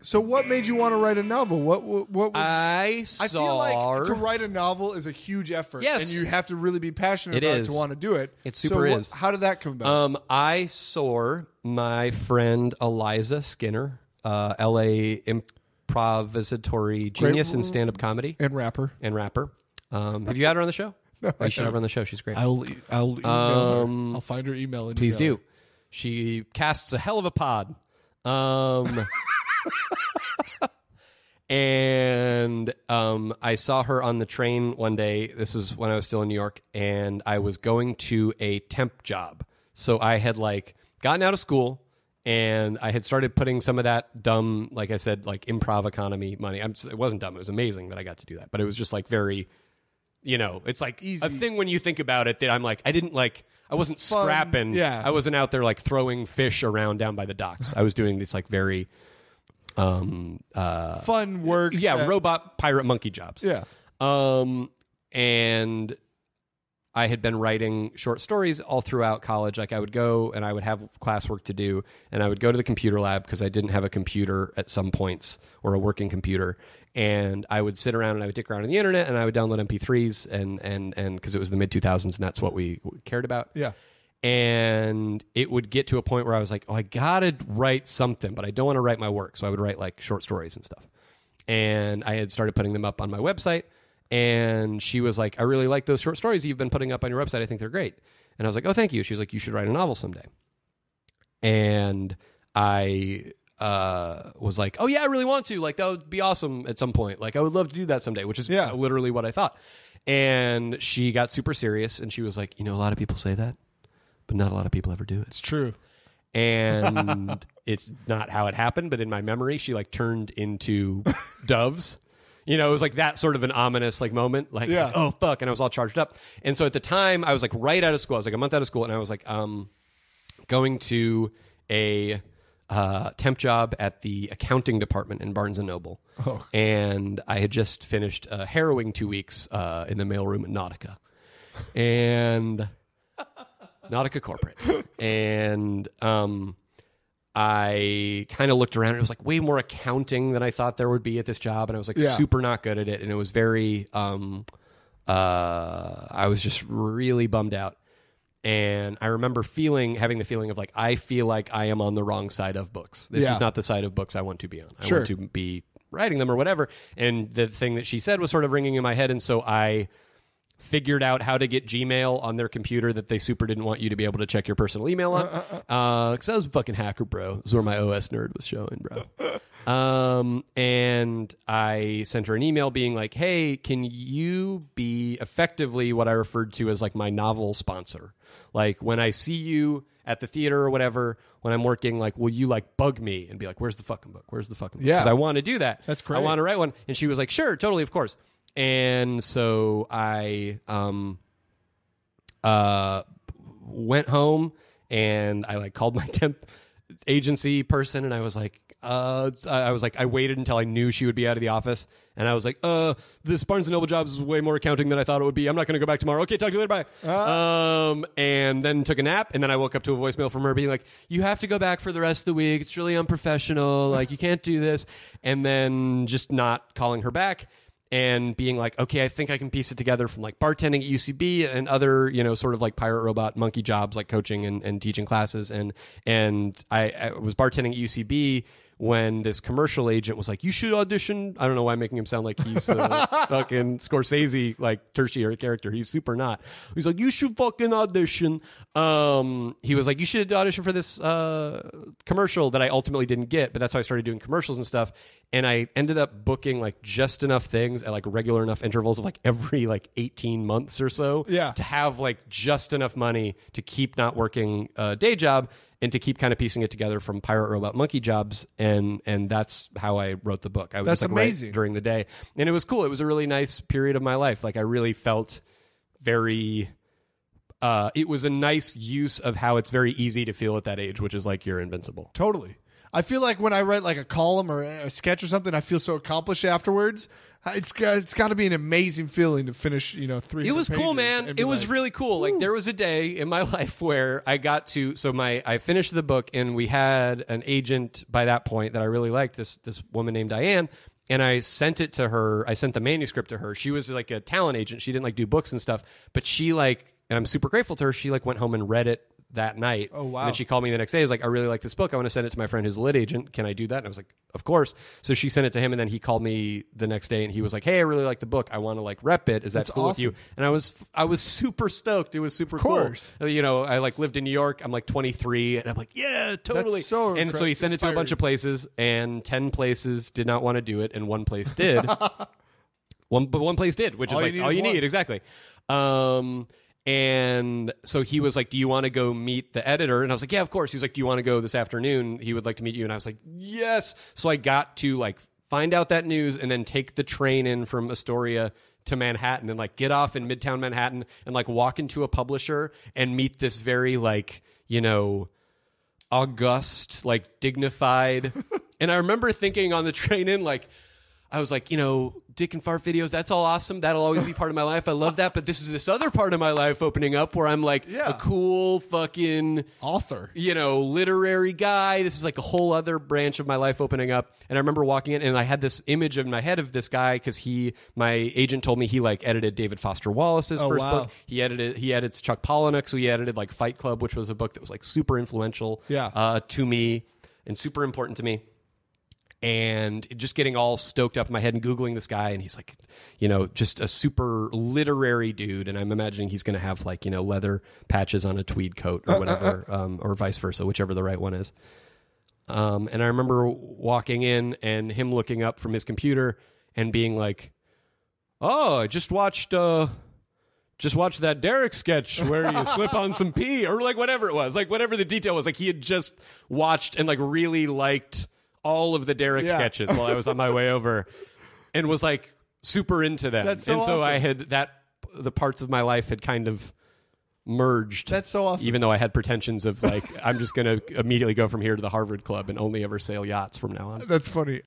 So what made you want to write a novel? What was... I feel like to write a novel is a huge effort. Yes. And you have to really be passionate about it to want to do it. It super is. How did that come about? I saw my friend Eliza Skinner, L.A. improvisatory genius in stand-up comedy. And rapper. Have you had her on the show? No, you should have her on the show. She's great. I'll email her. I'll find her email. And please do. She casts a hell of a pod. And I saw her on the train one day. This was when I was still in New York, and I was going to a temp job. So I had gotten out of school, and I had started putting some of that dumb, like I said, improv economy money. It wasn't dumb. It was amazing that I got to do that. But it was just very, it's easy. A thing when you think about it that I'm I wasn't Fun, scrapping. yeah. I wasn't out there throwing fish around down by the docks. I was doing this very fun work. Yeah, robot pirate monkey jobs. Yeah. And I had been writing short stories all throughout college. I would go and I would have classwork to do, and I would go to the computer lab because I didn't have a computer at some points or a working computer. And I would sit around and I would dick around on the internet and I would download MP3s and because it was the mid 2000s and that's what we cared about. Yeah. And it would get to a point where I was like, oh, I gotta write something, but I don't want to write my work. So I would write short stories and stuff. And I had started putting them up on my website. And she was like, I really like those short stories you've been putting up on your website. I think they're great. And I was like, oh, thank you. She was like, you should write a novel someday. And I was like, oh, yeah, I really want to. That would be awesome at some point. I would love to do that someday, which is literally what I thought. And she got super serious. And she was like, a lot of people say that, but not a lot of people ever do it. It's true. And it's not how it happened. But in my memory, she turned into doves. It was that sort of an ominous moment, oh, fuck. And I was all charged up. And so at the time, I was right out of school. I was a month out of school. And I was going to a temp job at the accounting department in Barnes & Noble. Oh. And I had just finished a harrowing 2 weeks in the mailroom at Nautica. And Nautica Corporate. And I kind of looked around and it was way more accounting than I thought there would be at this job. And I was super not good at it. And it was very, I was just really bummed out. And I remember having the feeling of I feel like I am on the wrong side of books. This is not the side of books I want to be on. I want to be writing them or whatever. And the thing that she said was sort of ringing in my head. And so I figured out how to get Gmail on their computer that they super didn't want you to be able to check your personal email on. Because I was a fucking hacker, bro. This is where my OS nerd was showing, bro. And I sent her an email being like, hey, can you be effectively what I referred to as my novel sponsor? When I see you at the theater or whatever, when I'm working, will you bug me and be like, where's the fucking book? Where's the fucking book? Yeah. Because I want to do that. That's great. I want to write one. And she was like, sure, totally, of course. And so I went home and I called my temp agency person and I was like, I waited until I knew she would be out of the office and I was like, this Barnes & Noble job is way more accounting than I thought it would be. I'm not going to go back tomorrow. Okay, talk to you later, bye. And then took a nap and then I woke up to a voicemail from her being like, you have to go back for the rest of the week. It's really unprofessional. You can't do this. And then just not calling her back. And being like, okay, I think I can piece it together from bartending at UCB and other, sort of pirate robot monkey jobs coaching and teaching classes. And I was bartending at UCB when this commercial agent was like, you should audition. I don't know why I'm making him sound like he's a fucking Scorsese, tertiary character. He's super not. He's like, you should fucking audition. He was like, you should audition for this commercial that I ultimately didn't get, but that's how I started doing commercials and stuff. And I ended up booking just enough things at regular enough intervals of every 18 months or so to have just enough money to keep not working a day job and to keep kind of piecing it together from pirate robot monkey jobs. And that's how I wrote the book. I would that's amazing. Write during the day. And it was cool. It was a really nice period of my life. I really felt very, it was a nice use of how it's very easy to feel at that age, which is you're invincible. Totally. I feel like when I write like a column or a sketch or something, I feel so accomplished afterwards. It's got to be an amazing feeling to finish, 300 It was cool, pages man. It was really cool. Like there was a day in my life where I got to I finished the book, and we had an agent by that point that I really liked, this woman named Diane, and I sent it to her. I sent the manuscript to her. She was like a talent agent. She didn't like do books and stuff, but she and I'm super grateful to her. She went home and read it that night. Oh, wow. And then she called me the next day. I was like, I really like this book. I want to send it to my friend who's a lit agent. Can I do that? And I was like, of course. So she sent it to him, and then he called me the next day, and he was like, hey, I really like the book. I want to like rep it. Is that cool with you? And I was super stoked. It was super cool. I like lived in New York. I'm like 23, and I'm like, yeah, totally. That's so and so he sent it to a bunch of places, and 10 places did not want to do it, and one place did. One place did, which is like all you need. Exactly. And so he was like, do you want to go meet the editor? And I was like, yeah, of course. He's like, do you want to go this afternoon? He would like to meet you. And I was like, yes. So I got to like find out that news and then take the train in from Astoria to Manhattan and like get off in Midtown Manhattan and like walk into a publisher and meet this very like, august, like dignified. And I remember thinking on the train in, like, I was like, dick and fart videos, that's all awesome. That'll always be part of my life. I love that. But this is this other part of my life opening up where I'm like a cool fucking author, literary guy. This is like a whole other branch of my life opening up. And I remember walking in, and I had this image in my head of this guy because my agent told me he like edited David Foster Wallace's first book. He edits Chuck Palahniuk, so he edited like Fight Club, which was a book that was like super influential to me and super important to me. And just getting all stoked up in my head and Googling this guy. And he's like, just a super literary dude. And I'm imagining he's going to have like, leather patches on a tweed coat or whatever, or vice versa, whichever the right one is. And I remember walking in and him looking up from his computer and being like, oh, I just watched that Derek sketch where you slip on some pee or like whatever it was, like whatever the detail was. Like he had just watched and like really liked all of the Derek sketches while I was on my way over and was like super into them. That's so so awesome. I had the parts of my life had kind of merged. That's so awesome. Even though I had pretensions of like, I'm just going to immediately go from here to the Harvard Club and only ever sail yachts from now on. That's funny.